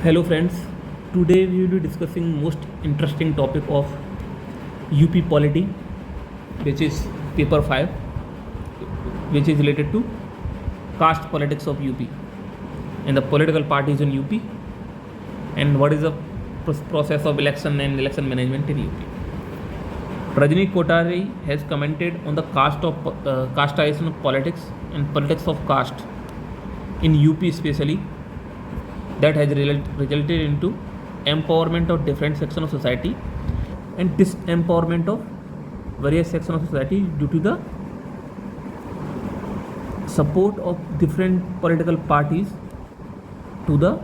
Hello friends, today we will be discussing most interesting topic of UP polity, which is paper 5, which is related to caste politics of UP and the political parties in UP and what is the process of election and election management in UP. Rajni Kothari has commented on the casteization of politics and politics of caste in UP especially, that has resulted into empowerment of different sections of society and disempowerment of various sections of society due to the support of different political parties to the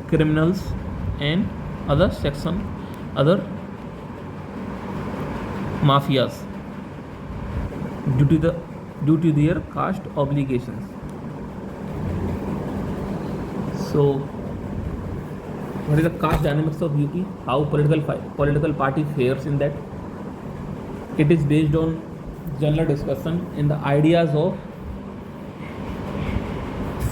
criminals and other mafias due to their caste obligations. So, what is the caste dynamics of UP? How political party fares in that? It is based on general discussion in the ideas of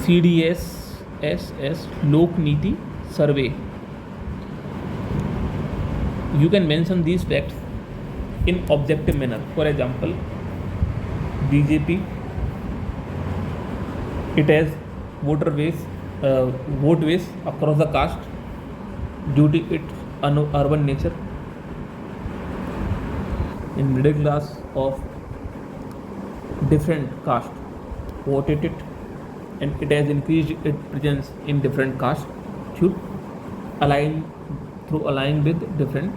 CDSSS Lok Niti survey. You can mention these facts in objective manner. For example, BJP, it has vote base across the caste due to its urban nature. In middle class of different caste voted it, and it has increased its presence in different castes through aligning with different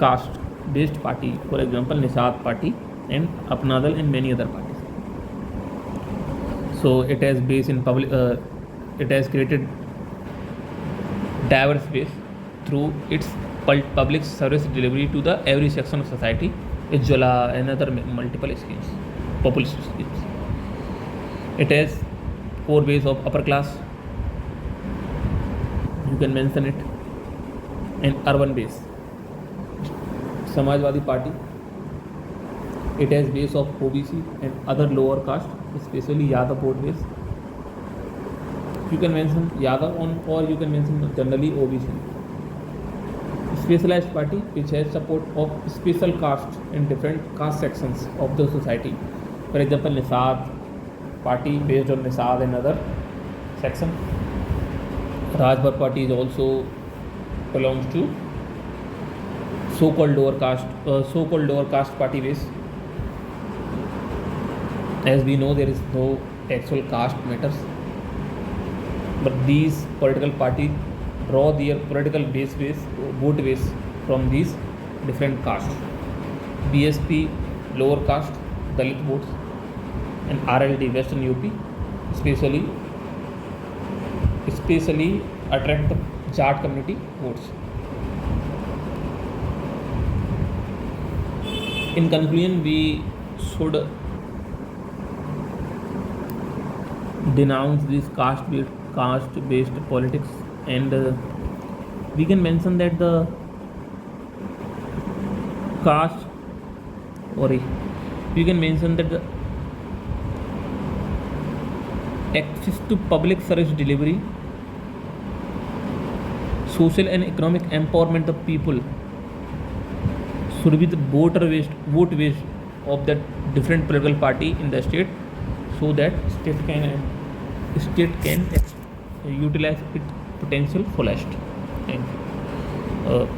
caste based party, for example Nisat party and Apnadal and many other parties. So it has base in public. It has created diverse base through its public service delivery to the every section of society, Ujjwala and other multiple schemes, populist schemes. It has core base of upper class, you can mention it, and urban base. Samajwadi Party, it has base of OBC and other lower caste, especially Yadav vote base. You can mention Yadav or you can mention generally OBC. Specialized party, which has support of special caste in different caste sections of the society. For example, Nisad party based on Nisad and other section. Rajbhar party is also belongs to so-called lower caste party base. As we know, there is no actual caste matters, but these political parties draw their political vote base from these different castes. BSP lower caste Dalit votes, and RLD Western UP especially attract the Jat community votes. In conclusion, we should denounce this caste-based politics, and we can mention that the access to public service delivery, social and economic empowerment of people should be the vote base of that different political party in the state, so that state can utilize its potential fullest. Thank you.